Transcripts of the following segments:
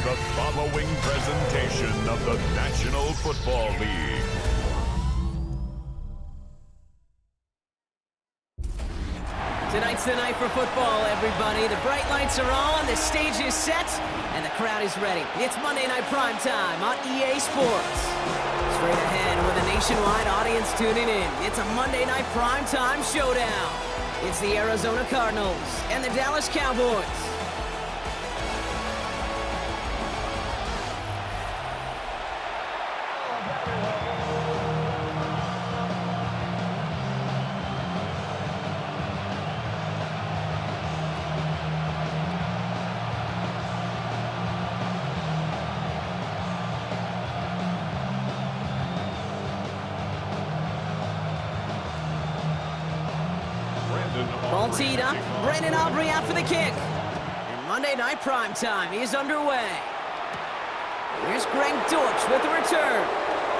the following presentation of the National Football League. Tonight's the night for football, everybody. The bright lights are on, the stage is set, and the crowd is ready. It's Monday Night Primetime on EA Sports. Straight ahead with a nationwide audience tuning in, it's a Monday Night Primetime showdown. It's the Arizona Cardinals and the Dallas Cowboys. Ball teed up, Brandon Aubrey out for the kick. And Monday Night Primetime is underway. Here's Greg Dortch with the return.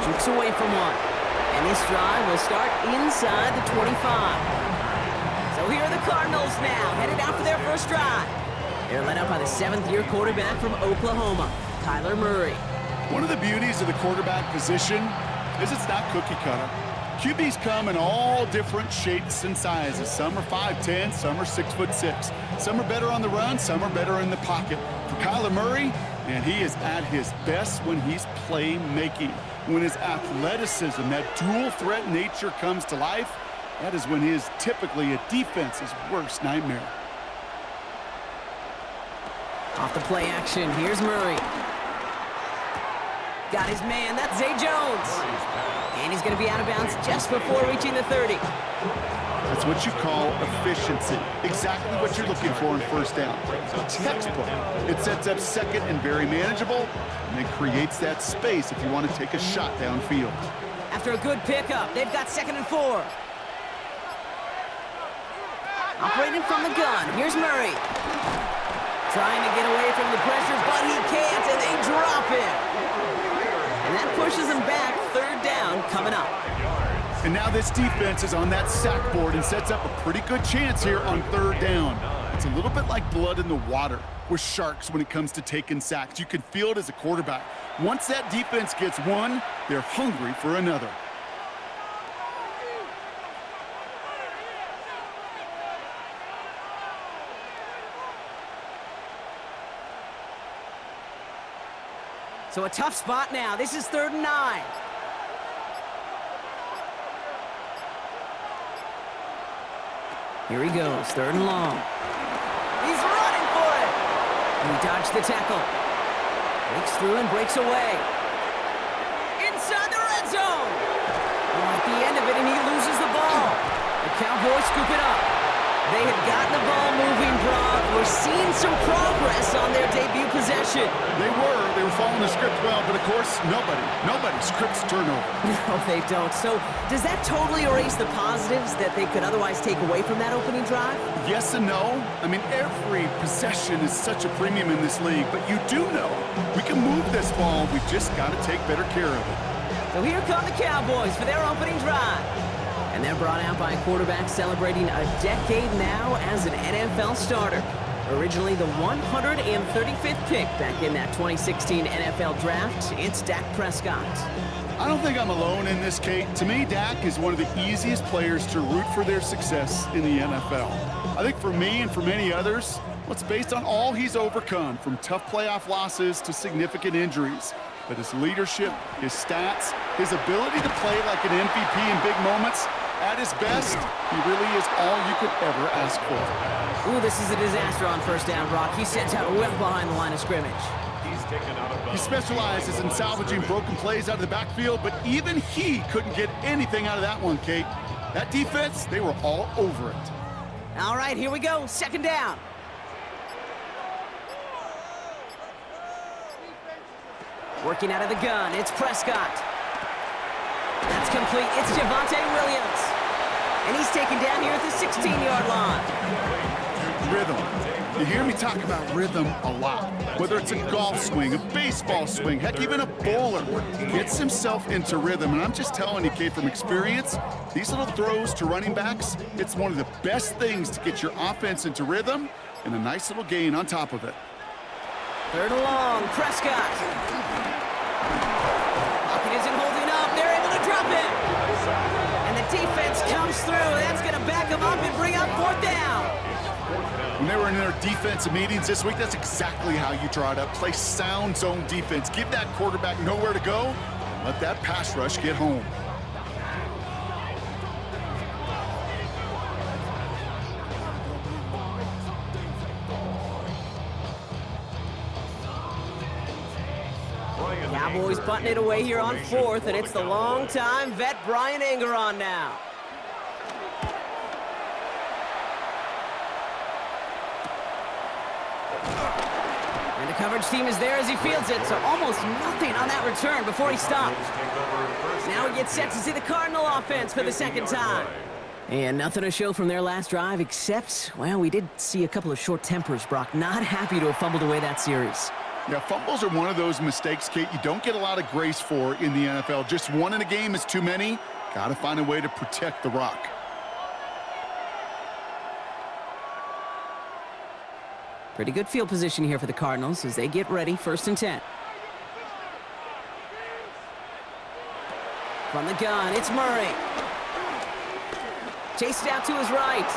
Jukes away from one. And this drive will start inside the 25. So here are the Cardinals now, headed out for their first drive. They're led up by the seventh-year quarterback from Oklahoma, Kyler Murray. One of the beauties of the quarterback position is it's not cookie cutter. QBs come in all different shapes and sizes. Some are 5'10", some are 6'6". Some are better on the run, some are better in the pocket. For Kyler Murray, and he is at his best when he's playmaking. When his athleticism, that dual threat nature comes to life, that is when he is typically a defense's worst nightmare. Off the play action, here's Murray. Got his man, that's Zay Jones. And he's going to be out of bounds just before reaching the 30. That's what you call efficiency. Exactly what you're looking for in first down. Textbook. It sets up second and very manageable, and then creates that space if you want to take a shot downfield. After a good pickup, they've got 2nd and 4. Operating from the gun, here's Murray. Trying to get away from the pressure, but he can't, and they drop him. And that pushes him back. 3rd down coming up. And now this defense is on that sack board and sets up a pretty good chance here on 3rd down. It's a little bit like blood in the water with sharks when it comes to taking sacks. You can feel it as a quarterback. Once that defense gets one, they're hungry for another. So a tough spot now. This is 3rd and 9. Here he goes, 3rd and long. He's running for it. And he dodged the tackle. Breaks through and breaks away. Inside the red zone. Oh, at the end of it, and he loses the ball. The Cowboys scoop it up. They had gotten the ball moving, Brock. We're seeing some progress on their debut possession. They were following the script well, but of course, nobody scripts turnover. No, they don't. So does that totally erase the positives that they could otherwise take away from that opening drive? Yes and no. I mean, every possession is such a premium in this league, but you do know we can move this ball. We've just got to take better care of it. So here come the Cowboys for their opening drive. And they're brought out by a quarterback celebrating a decade now as an NFL starter. Originally the 135th pick back in that 2016 NFL Draft, it's Dak Prescott. I don't think I'm alone in this, Kate. To me, Dak is one of the easiest players to root for their success in the NFL. I think for me and for many others, well, it's based on all he's overcome, from tough playoff losses to significant injuries. But his leadership, his stats, his ability to play like an MVP in big moments, at his best, he really is all you could ever ask for. Ooh, this is a disaster on 1st down, Brock. He sent out well behind the line of scrimmage. He specializes in salvaging broken plays out of the backfield, but even he couldn't get anything out of that one, Kate. That defense, they were all over it. All right, here we go. 2nd down. Working out of the gun, it's Prescott. That's complete. It's Javonte Williams. And he's taken down here at the 16-yard line. Rhythm. You hear me talk about rhythm a lot. Whether it's a golf swing, a baseball swing, heck, even a bowler gets himself into rhythm. And I'm just telling you, Kate, from experience, these little throws to running backs, it's one of the best things to get your offense into rhythm and a nice little gain on top of it. Third and long, Prescott. Pocket isn't holding up. They're able to drop it. And the defense comes through. That's going to back them up and bring up fourth down. When they were in their defensive meetings this week, that's exactly how you draw it up. Play sound zone defense. Give that quarterback nowhere to go. And let that pass rush get home. Cowboys butting it away here on fourth, and it's the long-time vet Brian Anger on now. And the coverage team is there as he fields it, so almost nothing on that return before he stopped. Now he gets set to see the Cardinal offense for the second time. And nothing to show from their last drive except, well, we did see a couple of short tempers, Brock. Not happy to have fumbled away that series. Yeah, fumbles are one of those mistakes, Kate, you don't get a lot of grace for in the NFL. Just one in a game is too many. Got to find a way to protect the rock. Pretty good field position here for the Cardinals as they get ready, 1st and 10. From the gun, it's Murray. Chased out to his right.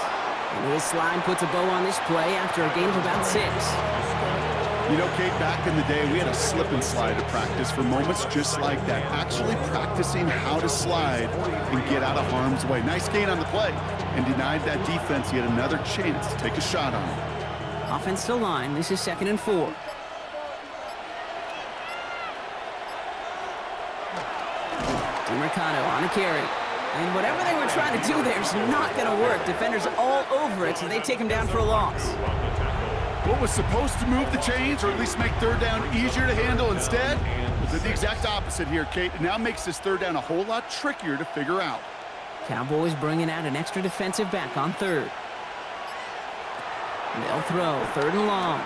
And his slide puts a bow on this play after a gain of about 6. You know, Kate, back in the day, we had a slip and slide at practice for moments just like that. Actually practicing how to slide and get out of harm's way. Nice gain on the play and denied that defense yet another chance to take a shot on him. Offense to line. This is 2nd and 4. DiMercado on a carry. And whatever they were trying to do there is not going to work. Defenders all over it, so they take him down for a loss. What was supposed to move the chains or at least make third down easier to handle instead did the exact opposite here, Kate. It now makes this third down a whole lot trickier to figure out. Cowboys bringing out an extra defensive back on third. They'll throw, 3rd and long.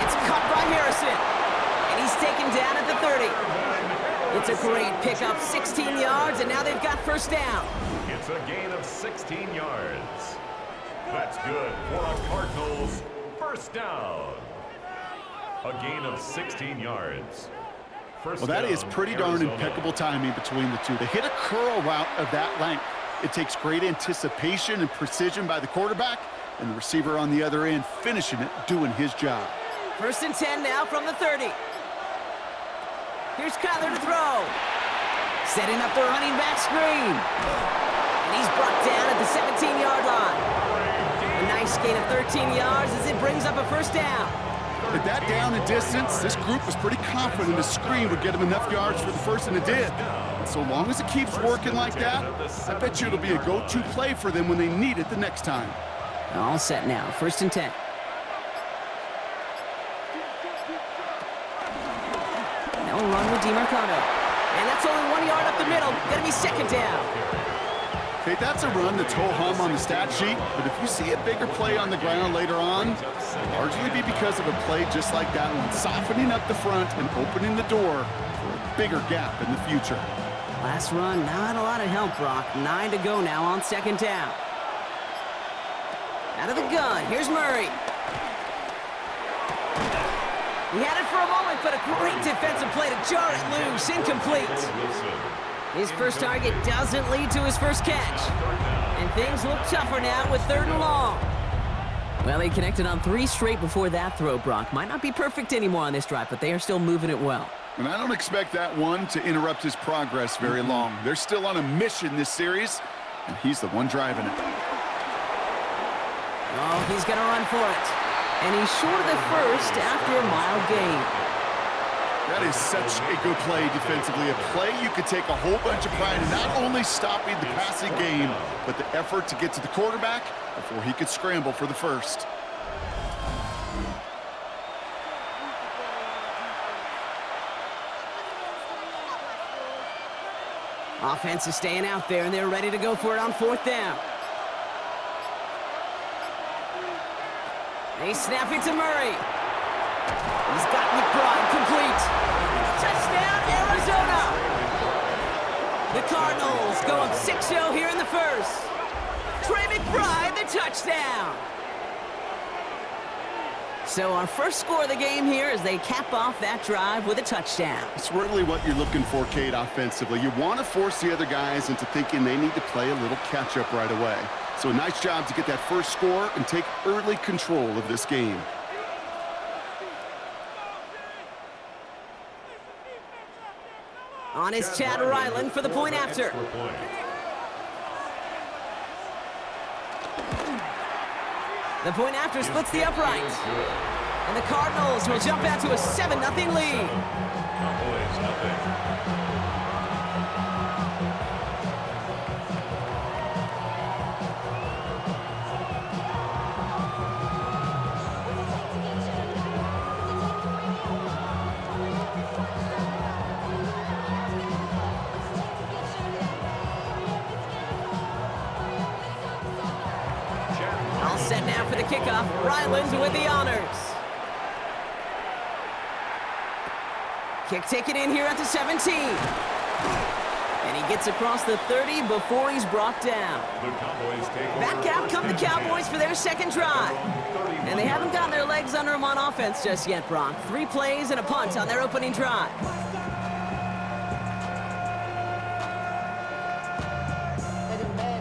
It's caught by Harrison. And he's taken down at the 30. It's a great pickup, 16 yards, and now they've got 1st down. It's a gain of 16 yards. That's good for a Cardinals 1st down. A gain of 16 yards. Well, that is pretty darn impeccable timing between the two. They hit a curl route of that length. It takes great anticipation and precision by the quarterback, and the receiver on the other end finishing it, doing his job. 1st and 10 now from the 30. Here's Kyler to throw. Setting up the running back screen. And he's brought down at the 17-yard line. A nice gain of 13 yards as it brings up a 1st down. At that down and distance, this group was pretty confident the screen would get them enough yards for the first, and it did. And so long as it keeps working like that, I bet you it'll be a go-to play for them when they need it the next time. All set now, 1st and 10. They'll run with DiMercado. And that's only 1 yard up the middle. Gonna be 2nd down. Okay, that's a run that's ho-hum on the stat sheet, but if you see a bigger play on the ground later on, it'll largely be because of a play just like that one, softening up the front and opening the door for a bigger gap in the future. Last run, not a lot of help, Brock. 9 to go now on 2nd down. Out of the gun, here's Murray. He had it for a moment, but a great defensive play to jar it loose, incomplete. His first target doesn't lead to his first catch. And things look tougher now with 3rd and long. Well, they connected on 3 straight before that throw, Brock. Might not be perfect anymore on this drive, but they are still moving it well. And I don't expect that one to interrupt his progress very long. They're still on a mission this series, and he's the one driving it. Oh, he's going to run for it. And he's short of the 1st after a mild gain. That is such a good play defensively. A play you could take a whole bunch of pride in not only stopping the passing game, but the effort to get to the quarterback before he could scramble for the 1st. Offense is staying out there, and they're ready to go for it on 4th down. They snap it to Murray. He's got McBride complete. Touchdown, Arizona! The Cardinals go up 6-0 here in the 1st. Trey McBride, the touchdown. So our first score of the game here as they cap off that drive with a touchdown. It's really what you're looking for, Kate, offensively. You want to force the other guys into thinking they need to play a little catch-up right away. So a nice job to get that first score and take early control of this game. On is Chad Ryland for the point after. The point after splits the upright. And the Cardinals will jump out to a 7-0 lead. Cowboys nothing. All set now for the kickoff. Ryland with the honors. Kick taken in here at the 17. And he gets across the 30 before he's brought down. The Cowboys take over. Back out come the Cowboys for their second drive. And they haven't gotten their legs under them on offense just yet, Brock. 3 plays and a punt on their opening drive.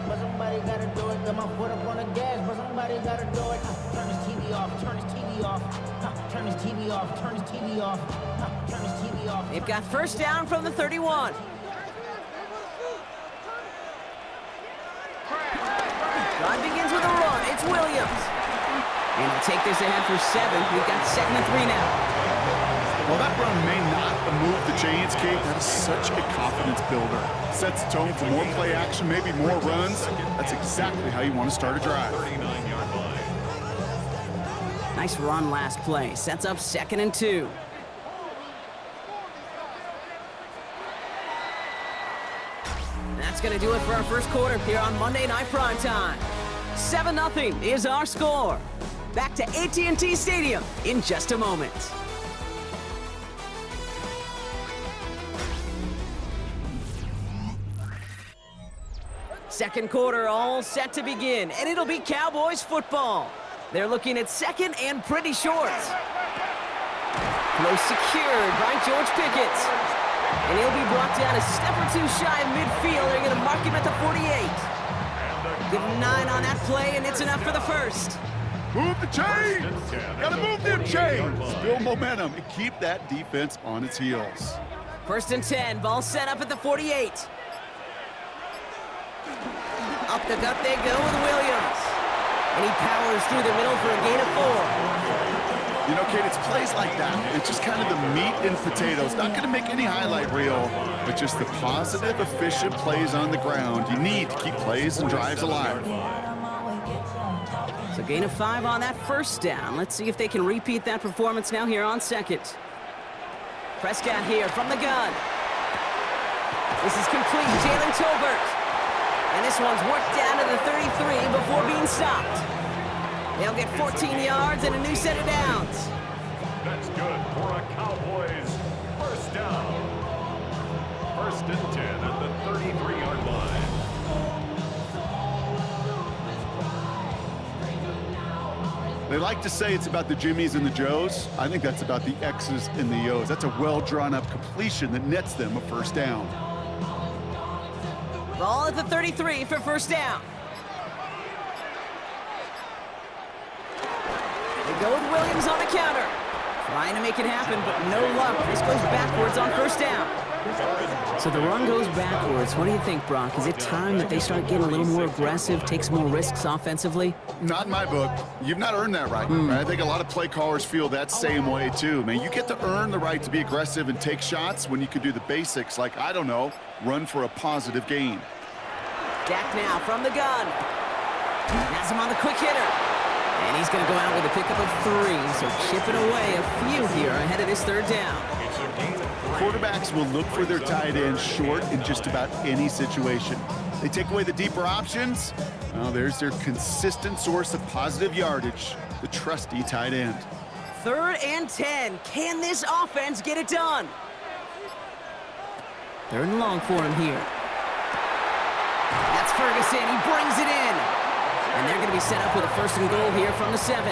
But somebody gotta do it. Got my foot up on the gas, but somebody gotta do it. Turn his TV off, turn his TV off. Turn his TV off, turn his TV off. Turn his TV off. They've got first down from the 31. Drive begins with a run. It's Williams. And he'll take this ahead for 7. We've got 2nd and 3 now. Well, that run may not move the chains, Kate. That is such a confidence builder. Sets the tone for more play action, maybe more runs. That's exactly how you want to start a drive. 39-yard line. Nice run last play. Sets up 2nd and 2. That's going to do it for our first quarter here on Monday Night Primetime. 7-0 is our score. Back to AT&T Stadium in just a moment. Second quarter all set to begin, and it'll be Cowboys football. They're looking at 2nd and pretty short. Close secured by George Pickett. And he'll be brought down a step or 2 shy of midfield. They're going to mark him at the 48. Give him 9 on that play, and it's enough for the first. Move the chains! Gotta move them chains! Build momentum and keep that defense on its heels. 1st and 10, ball set up at the 48. Up the gut they go with Williams. And he powers through the middle for a gain of 4. You know, Kate, it's plays like that. It's just kind of the meat and potatoes. Not going to make any highlight reel, but just the positive, efficient plays on the ground. You need to keep plays and drives alive. So gain of 5 on that first down. Let's see if they can repeat that performance now here on 2nd. Prescott here from the gun. This is complete. Jalen Tolbert. And this one's worked down to the 33 before being stopped. They'll get 14 yards and a new set of downs. That's good for a Cowboys first down. 1st and 10 at the 33-yard line. They like to say it's about the Jimmies and the Joes. I think that's about the X's and the O's. That's a well-drawn-up completion that nets them a first down. Ball at the 33 for first down. They go with Williams on the counter. Trying to make it happen, but no luck. This goes backwards on first down. So the run goes backwards. What do you think, Brock? Is it time that they start getting a little more aggressive, take some more risks offensively? Not in my book. You've not earned that right. I think a lot of play callers feel that same way, too. Man, you get to earn the right to be aggressive and take shots when you can do the basics, like, I don't know, run for a positive gain. Dak now from the gun. Has him on the quick hitter. And he's going to go out with a pickup of 3, so chipping away a few here ahead of this 3rd down. Quarterbacks will look for their tight end short in just about any situation. They take away the deeper options. Well, there's their consistent source of positive yardage, the trusty tight end. 3rd and 10. Can this offense get it done? 3rd and long for him here. That's Ferguson. He brings it in. And they're going to be set up with a 1st and goal here from the 7.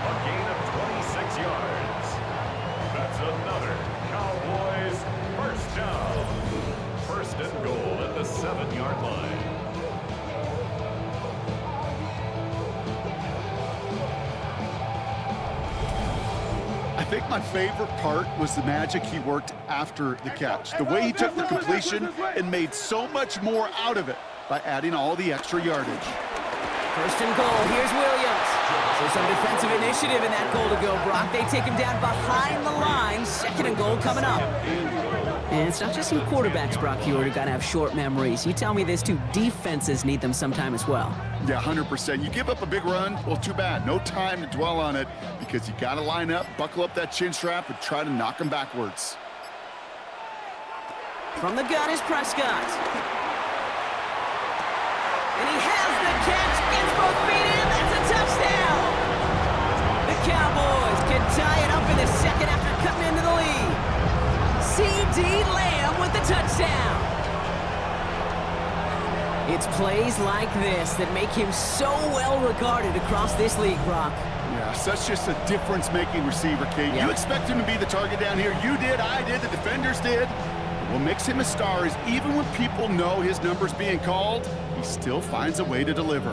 A gain of 26 yards. That's another Cowboys first down. First and goal at the 7-yard line. I think my favorite part was the magic he worked after the catch. The way he took the completion and made so much more out of it by adding all the extra yardage. First and goal, here's Williams. So some defensive initiative in that goal to go, Brock. They take him down behind the line. Second and goal coming up. And it's not just some quarterbacks, Brock, you got to have short memories. You tell me this too, defenses need them sometime as well. Yeah, 100%. You give up a big run, well, too bad. No time to dwell on it because you got to line up, buckle up that chin strap, and try to knock them backwards. From the gun is Prescott. And he has the catch, gets both feet in, that's a touchdown! The Cowboys can tie it up in the second after cutting into the lead. C.D. Lamb with the touchdown. It's plays like this that make him so well regarded across this league, Brock. Yeah, such just a difference-making receiver, Kate. You expect him to be the target down here. You did, I did, the defenders did. What makes him a star is even when people know his number's being called, he still finds a way to deliver.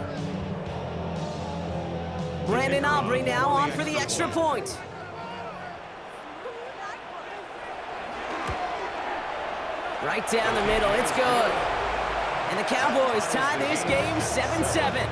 Brandon Aubrey now on for the extra point. Right down the middle, it's good. And the Cowboys tie this game 7-7.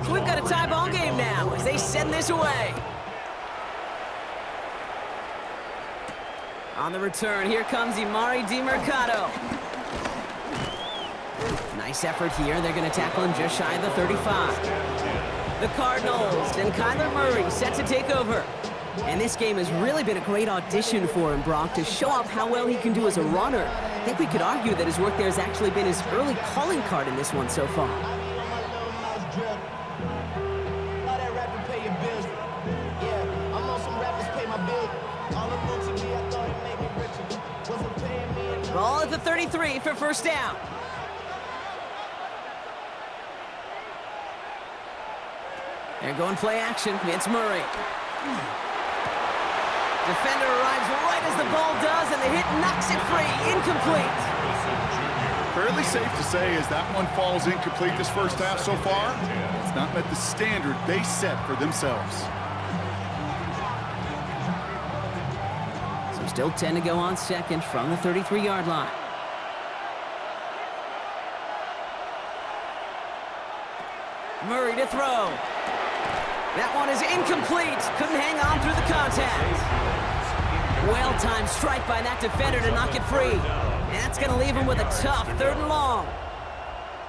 So we've got a tie ball game now as they send this away. On the return, here comes Imari DiMercato. Nice effort here. They're going to tackle him just shy of the 35. The Cardinals and Kyler Murray set to take over. And this game has really been a great audition for him, Brock, to show off how well he can do as a runner. I think we could argue that his work there has actually been his early calling card in this one so far. Ball at the 33 for first down. They're going play action. It's Murray. Defender arrives right as the ball does, and the hit knocks it free. Incomplete. Fairly safe to say as that one falls incomplete this first half so far, it's not met the standard they set for themselves. Still 10 to go on second from the 33-yard line. Murray to throw. That one is incomplete. Couldn't hang on through the contact. Well-timed strike by that defender to knock it free. And that's going to leave him with a tough 3rd and long.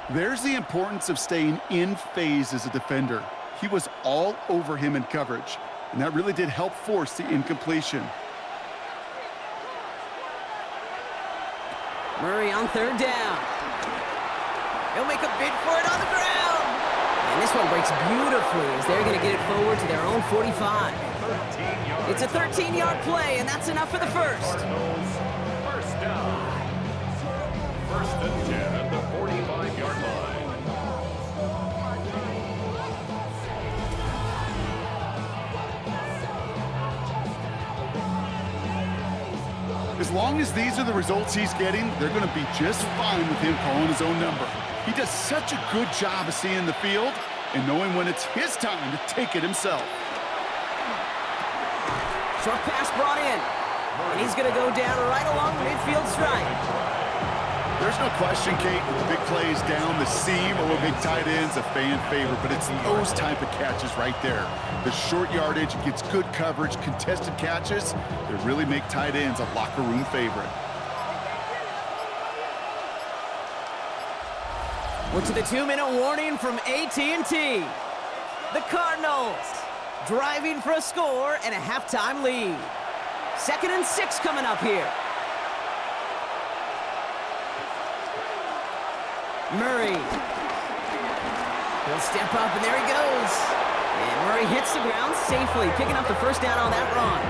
There's the importance of staying in phase as a defender. He was all over him in coverage, and that really did help force the incompletion. Murray on 3rd down. He'll make a bid for it on the ground. And this one breaks beautifully as they're going to get it forward to their own 45. It's a 13-yard play, and that's enough for the first. First down. First and 10 at the 45-yard line. As long as these are the results he's getting, they're going to be just fine with him calling his own number. He does such a good job of seeing the field and knowing when it's his time to take it himself. Short pass brought in. And he's going to go down right along the midfield stripe. There's no question, Kate, that the big plays down the seam or big tight ends a fan favorite, but it's those type of catches right there. The short yardage, gets good coverage, contested catches that really make tight ends a locker room favorite. We're to the 2-minute warning from AT&T. The Cardinals driving for a score and a halftime lead. 2nd and 6 coming up here. Murray. He'll step up, and there he goes. And Murray hits the ground safely, picking up the first down on that run.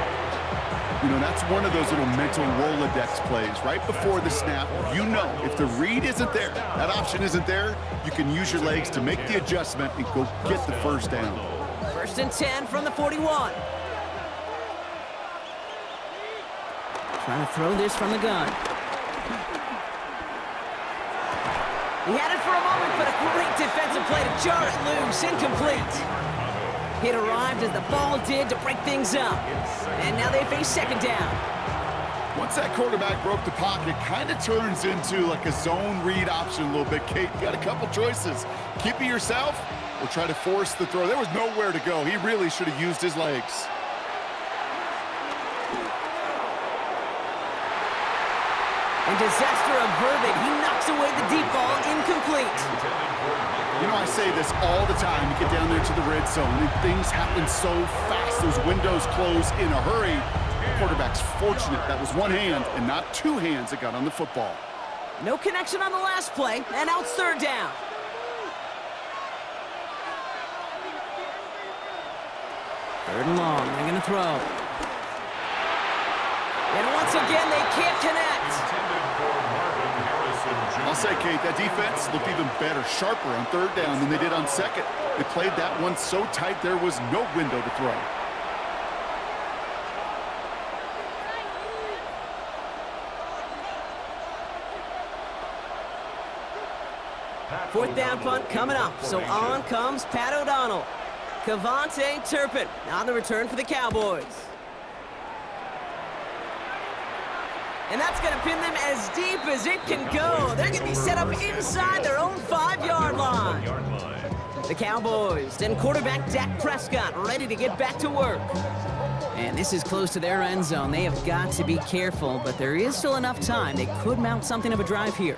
You know, that's one of those little mental Rolodex plays. Right before the snap, you know if the read isn't there, that option isn't there, you can use your legs to make the adjustment and go get the first down. 1st and 10 from the 41. Trying to throw this from the gun. He had it for a moment, but a great defensive play to jar it loose. Incomplete. It arrived as the ball did to break things up. And now they face 2nd down. Once that quarterback broke the pocket, kind of turns into like a zone read option a little bit. Kate, you got a couple choices. Keep it yourself or try to force the throw. There was nowhere to go. He really should have used his legs. And disaster averted. He knocks away the deep ball, incomplete. You know, I say this all the time. You get down there to the red zone, and things happen so fast. Those windows close in a hurry. The quarterback's fortunate that was one hand and not two hands that got on the football. No connection on the last play, and now it's 3rd down. Third and long, they're going to throw. And once again, they can't connect. I'll say, Kate, that defense looked even better, sharper on 3rd down than they did on 2nd. They played that one so tight there was no window to throw. Fourth down punt coming up. So on comes Pat O'Donnell. Cavante Turpin on the return for the Cowboys. And that's going to pin them as deep as it can go. They're going to be set up inside their own 5-yard line. The Cowboys and quarterback Dak Prescott ready to get back to work. And this is close to their end zone. They have got to be careful, but there is still enough time. They could mount something of a drive here.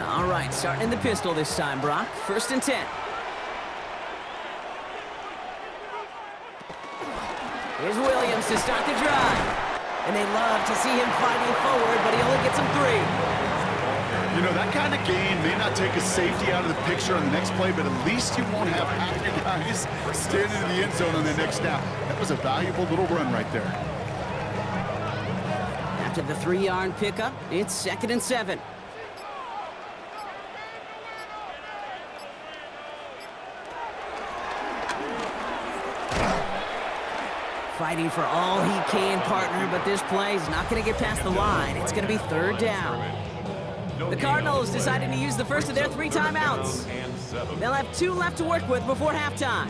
All right, starting in the pistol this time, Brock. 1st and 10. Here's Williams to start the drive. And they love to see him fighting forward, but he only gets them 3. You know, that kind of gain may not take a safety out of the picture on the next play, but at least you won't have half your guys standing in the end zone on the next snap. That was a valuable little run right there. After the 3-yard pickup, it's 2nd and 7. Fighting for all he can, partner, but this play is not going to get past the line. It's going to be 3rd down. The Cardinals decided to use the first of their 3 timeouts. They'll have 2 left to work with before halftime.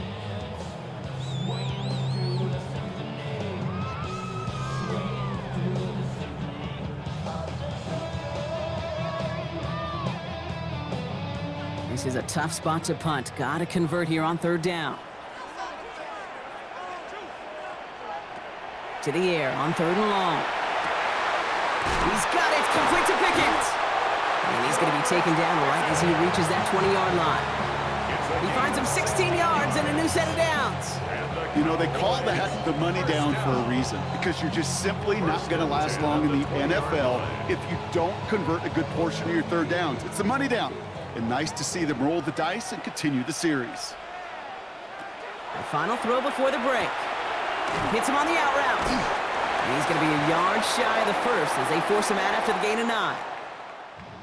This is a tough spot to punt. Got to convert here on 3rd down. To the air on 3rd and long. He's got it, complete to Pickett. And he's going to be taken down right as he reaches that 20-yard line. He finds him 16 yards and a new set of downs. You know, they call that the money down for a reason, because you're just simply not going to last long in the NFL if you don't convert a good portion of your 3rd downs. It's the money down. And nice to see them roll the dice and continue the series. The final throw before the break. Hits him on the out route. And he's going to be a yard shy of the first as they force him out after the gain of 9.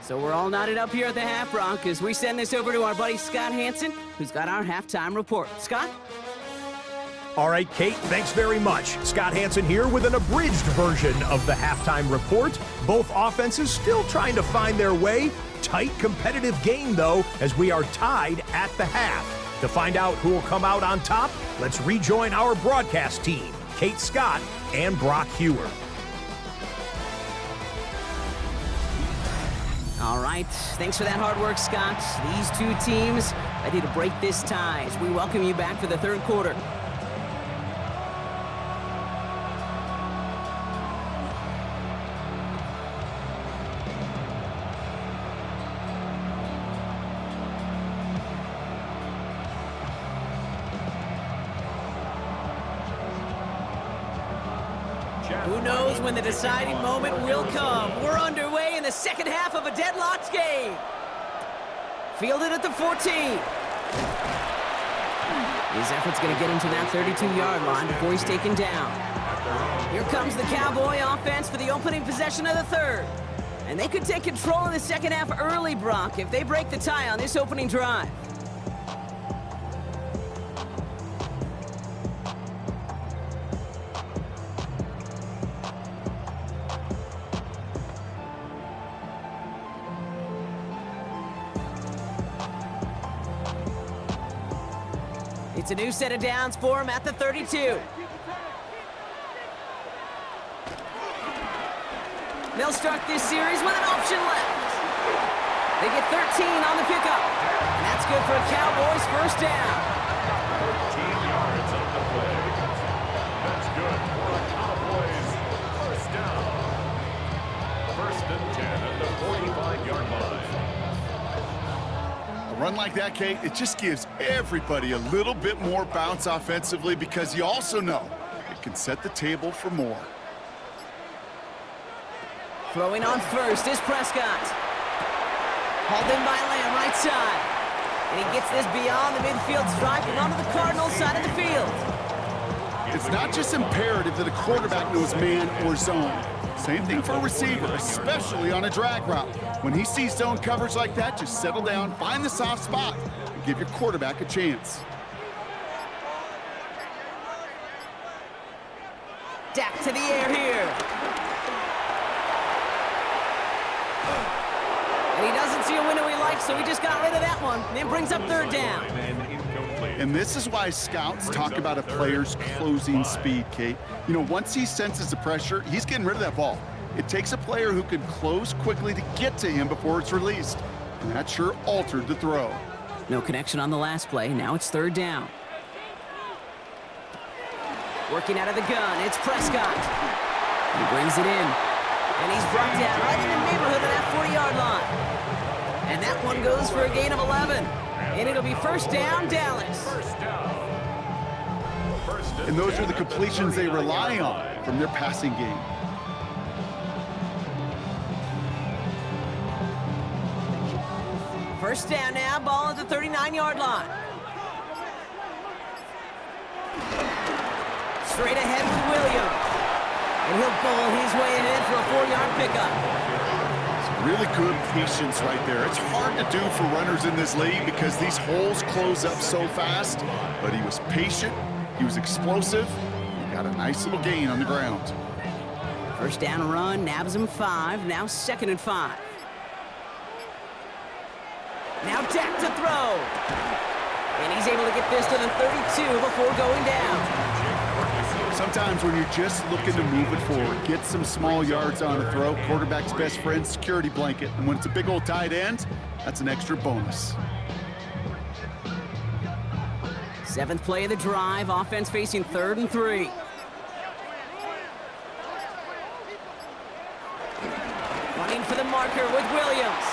So we're all knotted up here at the half, Bronc, as we send this over to our buddy Scott Hansen, who's got our halftime report. Scott? All right, Kate, thanks very much. Scott Hansen here with an abridged version of the halftime report. Both offenses still trying to find their way. Tight, competitive game, though, as we are tied at the half. To find out who will come out on top, let's rejoin our broadcast team, Kate Scott and Brock Hewer. All right, thanks for that hard work, Scott. These 2 teams ready to break this tie as we welcome you back for the 3rd quarter. Who knows when the deciding moment will come? We're underway in the second half of a deadlocked game. Fielded at the 14. His effort's going to get him to that 32-yard line before he's taken down. Here comes the Cowboy offense for the opening possession of the third. And they could take control of the second half early, Brock, if they break the tie on this opening drive. It's a new set of downs for him at the 32. They'll start this series with an option left. They get 13 on the pickup. And that's good for a Cowboys first down. 13 yards on the play. That's good for a Cowboys first down. First and 10 at the 45-yard line. A run like that, Kate, it just gives everybody a little bit more bounce offensively because you also know it can set the table for more. Throwing on first is Prescott. Hauled in by Lamb, right side. And he gets this beyond the midfield stripe and onto the Cardinals side of the field. It's not just imperative that a quarterback knows man or zone. Same thing for a receiver, especially on a drag route. When he sees zone coverage like that, just settle down, find the soft spot, and give your quarterback a chance. Dak to the air here. And he doesn't see a window he likes, so he just got rid of that one. And then brings up third down. And this is why scouts talk about a player's closing speed, Kate. You know, once he senses the pressure, he's getting rid of that ball. It takes a player who can close quickly to get to him before it's released. And that sure altered the throw. No connection on the last play. Now it's third down. Working out of the gun, it's Prescott. He brings it in. And he's brought down right in the neighborhood of that 40-yard line. And that one goes for a gain of 11. And it'll be first down, Dallas. And those are the completions they rely on from their passing game. First down now, ball at the 39-yard line. Straight ahead with Williams. And he'll bowl his way ahead for a 4-yard pickup. Really good patience right there. It's hard to do for runners in this league because these holes close up so fast. But he was patient, he was explosive, he got a nice little gain on the ground. First down run, nabs him 5, now second and 5. Now Dak to throw. And he's able to get this to the 32 before going down. Sometimes when you're just looking to move it forward, get some small yards on the throw, quarterback's best friend, security blanket. And when it's a big old tight end, that's an extra bonus. 7th play of the drive, offense facing 3rd and 3. Running for the marker with Williams.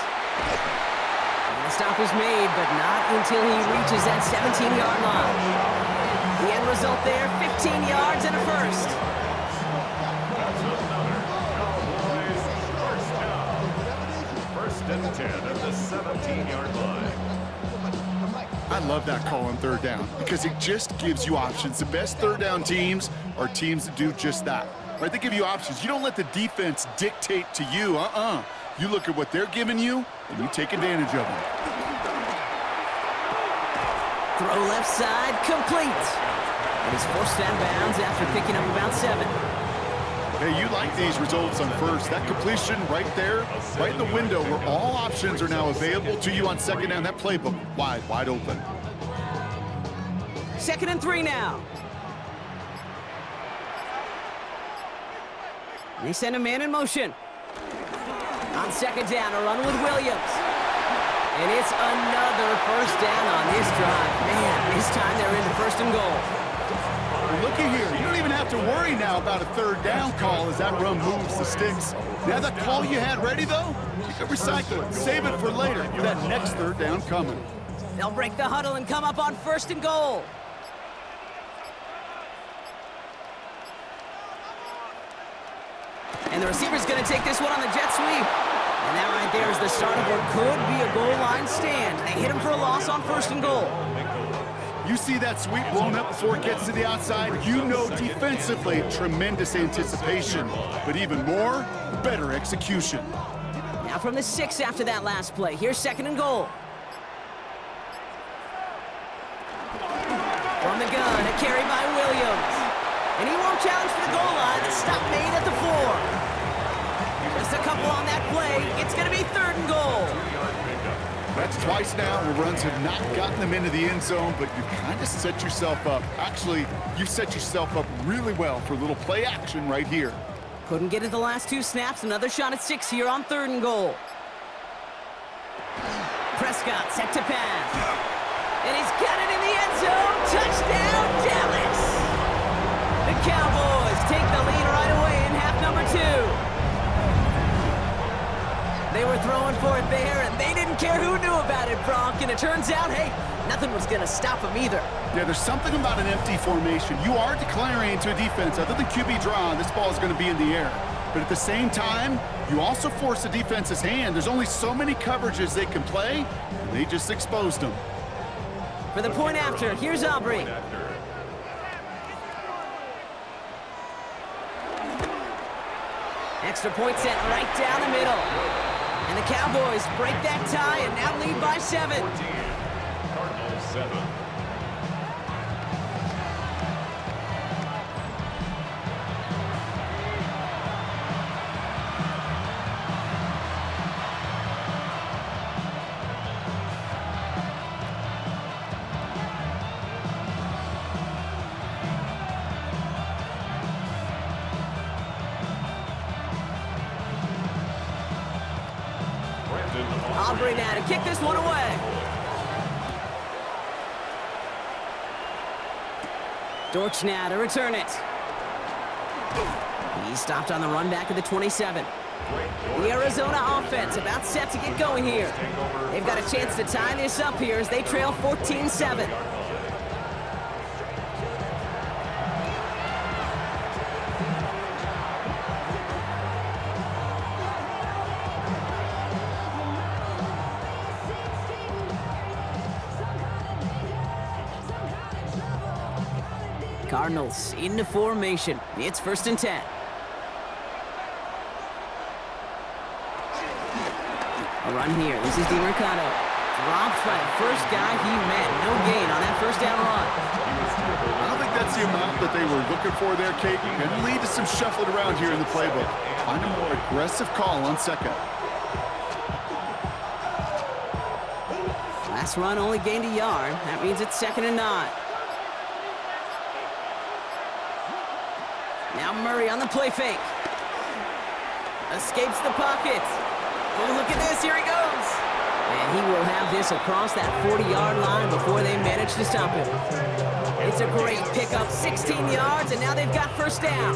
And the stop is made, but not until he reaches that 17-yard line. The end result there, 15 yards and a first. That's another Cowboys first down. First and 10 at the 17-yard line. I love that call on third down because it just gives you options. The best third down teams are teams that do just that. Right? They give you options. You don't let the defense dictate to you. You look at what they're giving you, and you take advantage of them. Throw left side, complete. And he's forced out of bounds after picking up about 7. Hey, you like these results on first. That completion right there, right in the window where all options are now available to you on second down. That playbook wide open. 2nd and 3 now. They send a man in motion. On second down, a run with Williams. And it's another first down on this drive. Man, this time they're into 1st and goal. Looky here, you don't even have to worry now about a third down call as that run moves the sticks. Now that call you had ready, though, you can recycle it, save it for later, for that next third down coming. They'll break the huddle and come up on 1st and goal. And the receiver's going to take this one on the jet sweep. And that right there is the start of what could be a goal line stand. They hit him for a loss on 1st and goal. You see that sweep blown up before it gets to the outside, you know defensively, tremendous anticipation. But even more, better execution. Now from the 6 after that last play. Here's 2nd and goal. From the gun, a carry by Williams. And he won't challenge for the goal line. The stop made at the 4. Just a couple on that play. It's going to be 3rd and goal. That's twice now where runs have not gotten them into the end zone, but you've kind of set yourself up. Actually, you've set yourself up really well for a little play action right here. Couldn't get it the last 2 snaps. Another shot at 6 here on 3rd and goal. Prescott set to pass. And he's got it in the end zone. Touchdown, Dallas! The Cowboys take the lead right away in half number 2. They were throwing for it there, and they didn't care who knew about it, Bronk. And it turns out, hey, nothing was going to stop them either. Yeah, there's something about an empty formation. You are declaring to a defense, other than QB draw, this ball is going to be in the air. But at the same time, you also force the defense's hand. There's only so many coverages they can play, and they just exposed them. For the point after, here's Aubrey. Extra point set right down the middle. And the Cowboys break that tie and now lead by 7. Cardinals 7. Aubrey now to kick this one away. Dortch now to return it. He stopped on the run back at the 27. The Arizona offense about set to get going here. They've got a chance to tie this up here as they trail 14-7. Cardinals into formation. It's 1st and 10. A run here. This is DiMercato. Dropped by the first guy he met. No gain on that 1st down run. I don't think that's the amount that they were looking for there, Kate. Can lead to some shuffling around here in the playbook. Find a more aggressive call on 2nd. Last run only gained a yard. That means it's 2nd and 9. Now Murray on the play fake. Escapes the pocket. Oh, look at this. Here he goes. And he will have this across that 40-yard line before they manage to stop him. It's a great pickup. 16 yards, and now they've got 1st down.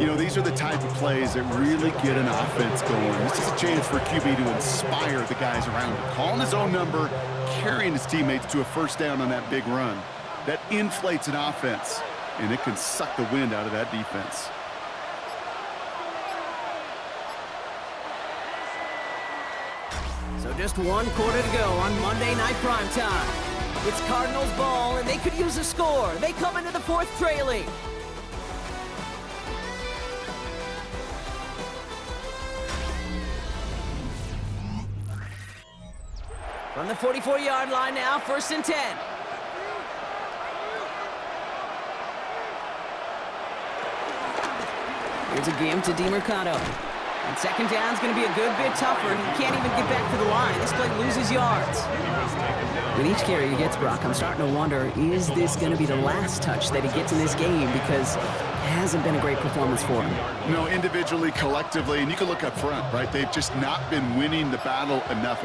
You know, these are the type of plays that really get an offense going. This is a chance for QB to inspire the guys around him. Calling his own number, carrying his teammates to a 1st down on that big run. That inflates an offense, and it can suck the wind out of that defense. So just 1 quarter to go on Monday Night Primetime. It's Cardinals ball, and they could use a score. They come into the 4th trailing. From the 44-yard line now, 1st and 10. Here's a game to DiMercato. And 2nd down's going to be a good bit tougher. He can't even get back to the line. This play loses yards. With each carry he gets, Brock, I'm starting to wonder, is this going to be the last touch that he gets in this game? Because it hasn't been a great performance for him. No, individually, collectively, and you can look up front, right? They've just not been winning the battle enough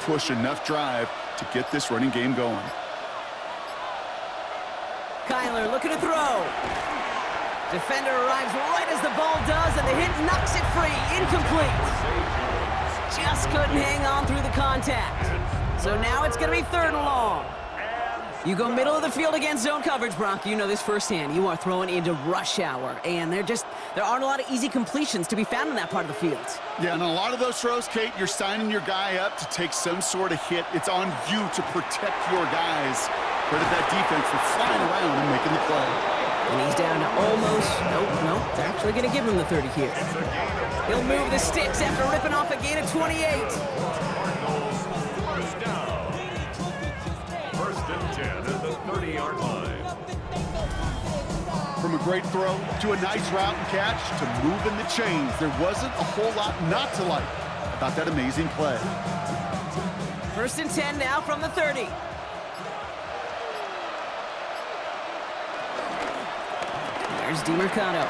push, enough drive to get this running game going. Kyler looking to throw. Defender arrives right as the ball does, and the hit knocks it free. Incomplete. Just couldn't hang on through the contact. So now it's going to be 3rd and long. And You go middle of the field against zone coverage, Brock. You know this firsthand. You are throwing into rush hour, and there aren't a lot of easy completions to be found in that part of the field. Yeah, and a lot of those throws, Kate, you're signing your guy up to take some sort of hit. It's on you to protect your guys. Credit that defense for flying around and making the play. And he's down to almost, nope, they're actually going to give him the 30 here. He'll move the sticks after ripping off a gain of 28. Cardinals, first down. First and 10 at the 30-yard line. From a great throw to a nice route and catch to moving the chains, there wasn't a whole lot not to like about that amazing play. First and 10 now from the 30. There's DiMercado.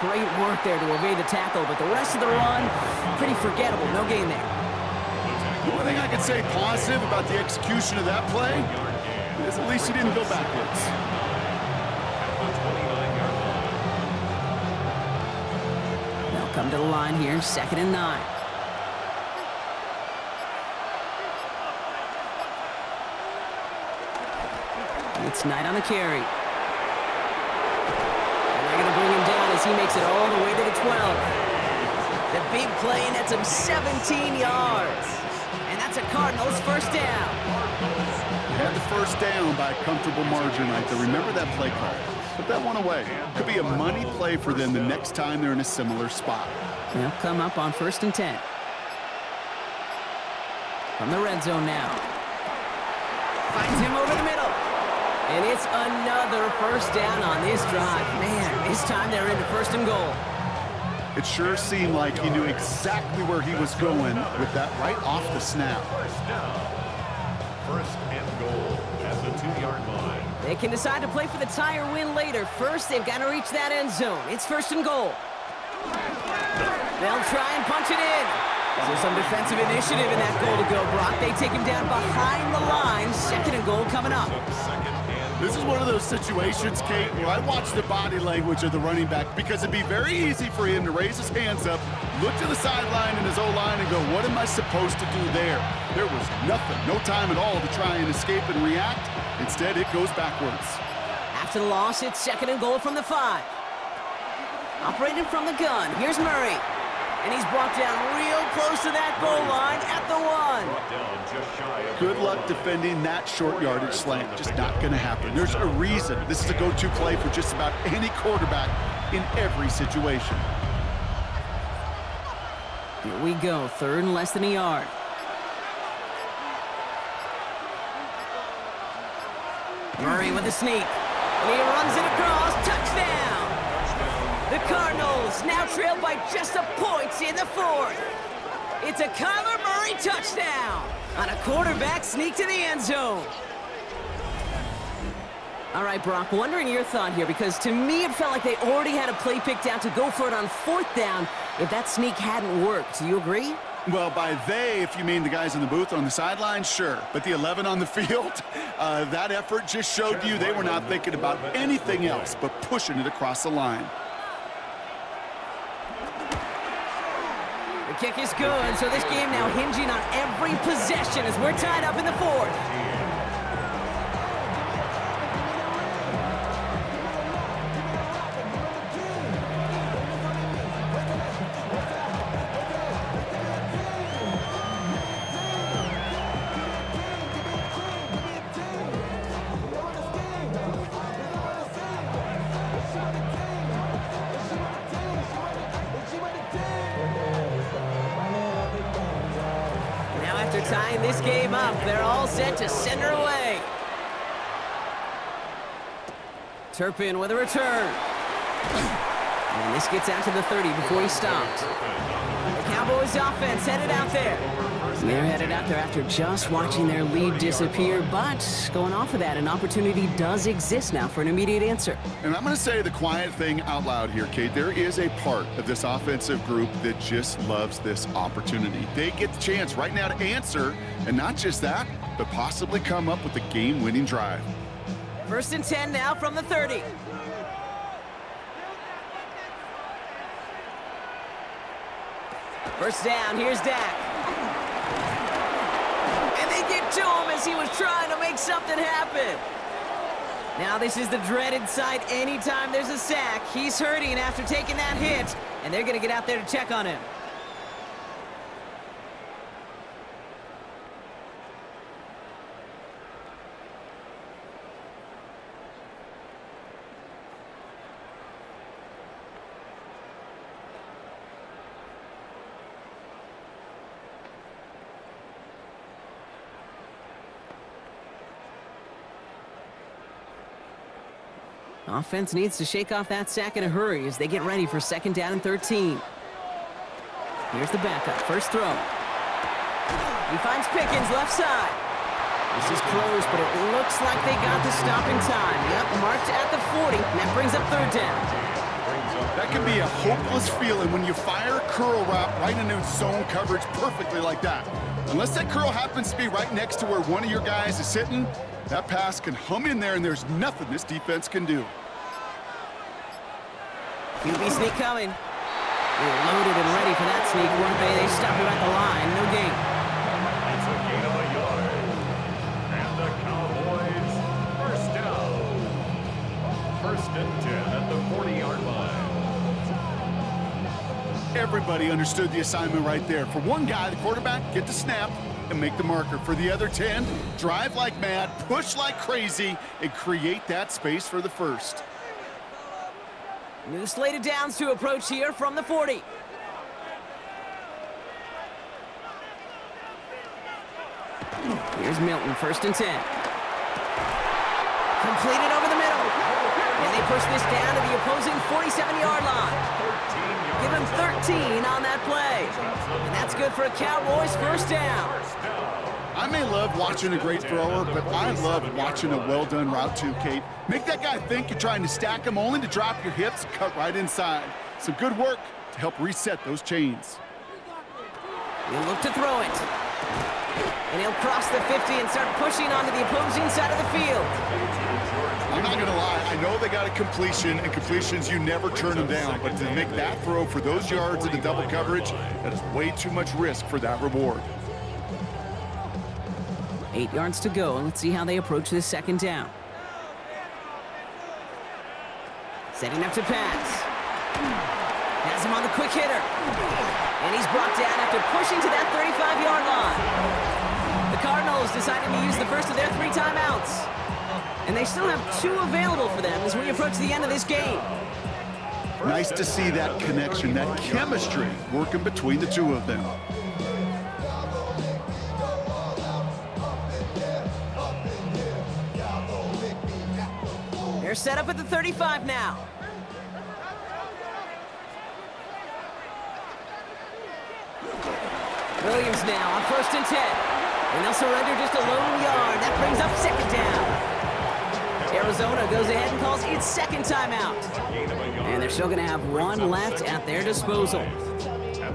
Great work there to evade the tackle, but the rest of the run, pretty forgettable. No gain there. The only thing I can say positive about the execution of that play is at least he didn't go backwards. They'll come to the line here, 2nd and 9. It's Knight on the carry. Bring him down as he makes it all the way to the 12. The big play nets him 17 yards. And that's a Cardinals first down. Had the first down by a comfortable margin right there. Remember that play call. Put that one away. Could be a money play for them the next time they're in a similar spot. They'll come up on 1st and 10. From the red zone now. Finds him over the middle. And it's another first down on this drive. Man, this time they're into 1st and goal. It sure seemed like he knew exactly where he was going with that right off the snap. First down. First and goal at the 2-yard line. They can decide to play for the tie or win later. First, they've got to reach that end zone. It's 1st and goal. They'll try and punch it in. So some defensive initiative in that goal to go, Brock. They take him down behind the line. 2nd and goal coming up. This is one of those situations, Kate, where I watch the body language of the running back because it'd be very easy for him to raise his hands up, look to the sideline in his O-line and go, what am I supposed to do there? There was nothing, no time at all to try and escape and react. Instead, it goes backwards. After the loss, it's 2nd and goal from the 5. Operating from the gun, here's Murray. And he's brought down real close to that goal line at the 1. Good luck defending that short yardage slant. Just not going to happen. There's a reason. This is a go-to play for just about any quarterback in every situation. Here we go, 3rd and less than a yard. Murray with a sneak. And he runs it across. Touchdown! The Cardinals now trail by just a point in the 4th. It's a Kyler Murray touchdown on a quarterback sneak to the end zone. All right, Brock, wondering your thought here, because to me it felt like they already had a play picked out to go for it on 4th down if that sneak hadn't worked. Do you agree? Well, by they, if you mean the guys in the booth on the sideline, sure. But the 11 on the field, that effort just showed you they were not thinking about anything else but pushing it across the line. The kick is good, so this game now hinging on every possession as we're tied up in the 4th. Tying this game up, they're all set to send her away. Turpin with a return. And this gets out to the 30 before he stopped. The Cowboys offense headed out there. They're headed out there after just watching their lead disappear, but going off of that, an opportunity does exist now for an immediate answer. And I'm going to say the quiet thing out loud here, Kate. There is a part of this offensive group that just loves this opportunity. They get the chance right now to answer, and not just that, but possibly come up with a game-winning drive. 1st and 10 now from the 30. First down, here's Dak. And they get right to him as he was trying to make something happen. Now this is the dreaded sight anytime there's a sack. He's hurting after taking that hit, and they're going to get out there to check on him. Offense needs to shake off that sack in a hurry as they get ready for 2nd down and 13. Here's the backup, first throw. He finds Pickens left side. This is close, but it looks like they got the stop in time. Yep, marked at the 40, and that brings up 3rd down. That can be a hopeless feeling when you fire a curl route right into zone coverage perfectly like that. Unless that curl happens to be right next to where one of your guys is sitting, that pass can hum in there, and there's nothing this defense can do. QB sneak coming. They're loaded and ready for that sneak, weren't they? They stopped it at the line. No gain. It's a gain of a yard. And the Cowboys, first down. 1st and 10 at the 40-yard line. Everybody understood the assignment right there. For one guy, the quarterback, get the snap and make the marker. For the other 10, drive like mad, push like crazy, and create that space for the first. New slate of downs to approach here from the 40. Here's Milton, 1st and 10. Completed over the middle. And they push this down to the opposing 47-yard line. Give him 13 on that play. And that's good for a Cowboys 1st down. I may love watching a great thrower, but I love watching a well-done route too, Kate. Make that guy think you're trying to stack him only to drop your hips and cut right inside. Some good work to help reset those chains. He'll look to throw it. And he'll cross the 50 and start pushing onto the opposing side of the field. I'm not going to lie. I know they got a completion, and completions, you never turn them down. But to make that throw for those yards into double coverage, that is way too much risk for that reward. 8 yards to go, and let's see how they approach this 2nd down. Setting up to pass. Has him on the quick hitter. And he's brought down after pushing to that 35-yard line. The Cardinals deciding to use the first of their 3 timeouts. And they still have 2 available for them as we approach the end of this game. Nice to see that connection, that chemistry working between the 2 of them. They're set up at the 35 now. Williams now on 1st and 10. And they'll surrender just a lone yard. That brings up 2nd down. Arizona goes ahead and calls its 2nd timeout. And they're still going to have 1 left at their disposal.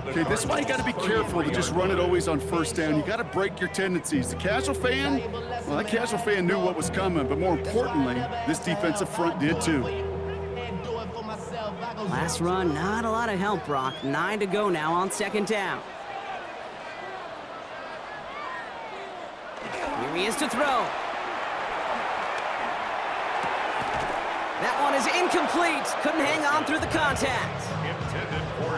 Okay, this is why you got to be careful to just run it always on 1st down. You got to break your tendencies. The casual fan, well, that casual fan knew what was coming, but more importantly, this defensive front did too. Last run, not a lot of help, Brock. 9 to go now on 2nd down. Here he is to throw. That one is incomplete. Couldn't hang on through the contact.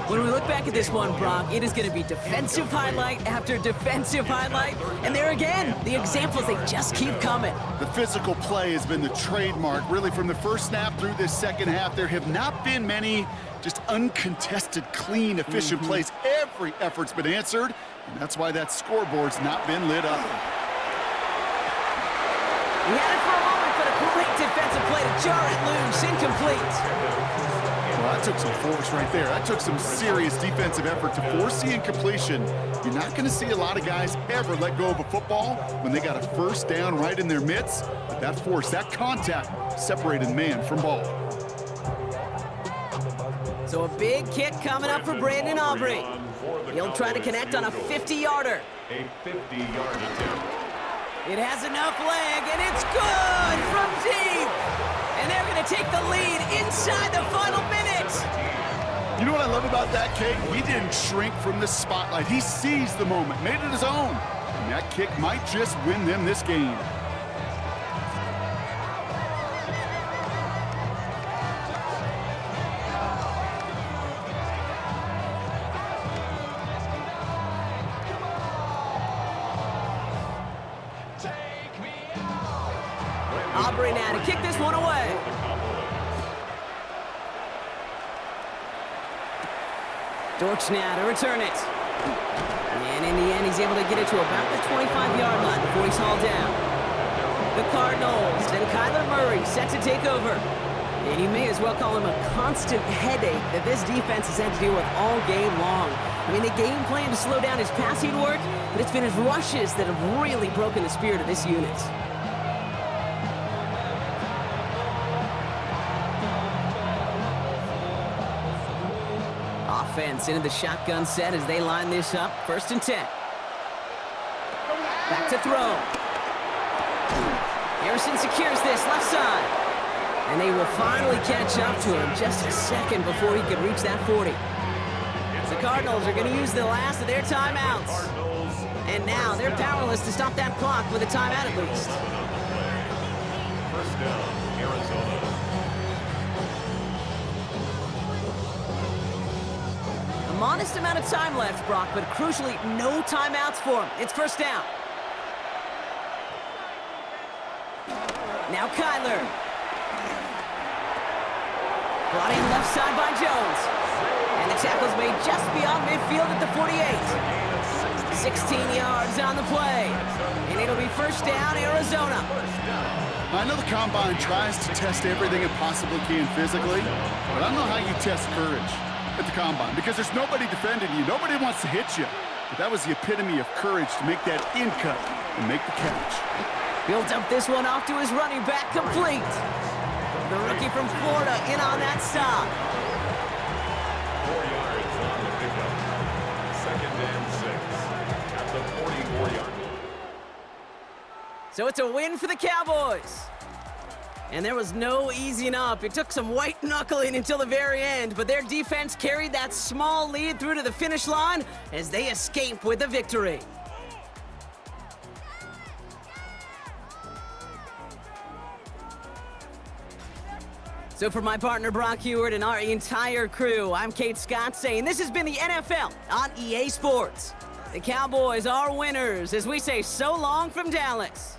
When we look back at this one, Brock, it is going to be defensive highlight after defensive highlight. And there again, the examples, they just keep coming. The physical play has been the trademark. Really, from the first snap through this 2nd half, there have not been many just uncontested, clean, efficient plays. Every effort's been answered, and that's why that scoreboard's not been lit up. We had it for a moment, but a great defensive play to jar it loose. Incomplete. Well, that took some force right there. That took some serious defensive effort to force the incompletion. You're not going to see a lot of guys ever let go of a football when they got a 1st down right in their midst. But that force, that contact, separated man from ball. So a big kick coming up for Brandon Aubrey. He'll try to connect on a 50-yarder. A 50-yard attempt. It has enough leg, and it's good from deep. And they're going to take the lead inside the final minute. You know what I love about that, Kate? He didn't shrink from the spotlight. He seized the moment, made it his own. And that kick might just win them this game. Aubrey now to kick this one away. Dortch now to return it. And in the end, he's able to get it to about the 25-yard line before he's hauled down. The Cardinals and Kyler Murray set to take over. And you may as well call him a constant headache that this defense has had to deal with all game long. I mean, the game plan to slow down his passing work, but it's been his rushes that have really broken the spirit of this unit. Offense into the shotgun set as they line this up. 1st and 10. Back to throw. Harrison secures this left side. And they will finally catch up to him just a second before he could reach that 40. The Cardinals are going to use the last of their timeouts. And now they're powerless to stop that clock with a timeout at least. 1st down, Arizona. A modest amount of time left, Brock, but crucially, no timeouts for him. It's 1st down. Now Kyler. Brought in left side by Jones. And the tackle's made just beyond midfield at the 48. 16 yards on the play. And it'll be 1st down, Arizona. I know the Combine tries to test everything it possibly can physically, but I don't know how you test courage at the Combine, because there's nobody defending you. Nobody wants to hit you. But that was the epitome of courage to make that in cut and make the catch. Built up this one off to his running back, complete. The rookie from Florida in on that stop. 4 yards on the pickup. 2nd and 6 at the 44-yard line. So it's a win for the Cowboys. And there was no easing up. It took some white knuckling until the very end, but their defense carried that small lead through to the finish line as they escape with the victory. So for my partner Brock Heward and our entire crew, I'm Kate Scott saying this has been the NFL on EA Sports. The Cowboys are winners as we say so long from Dallas.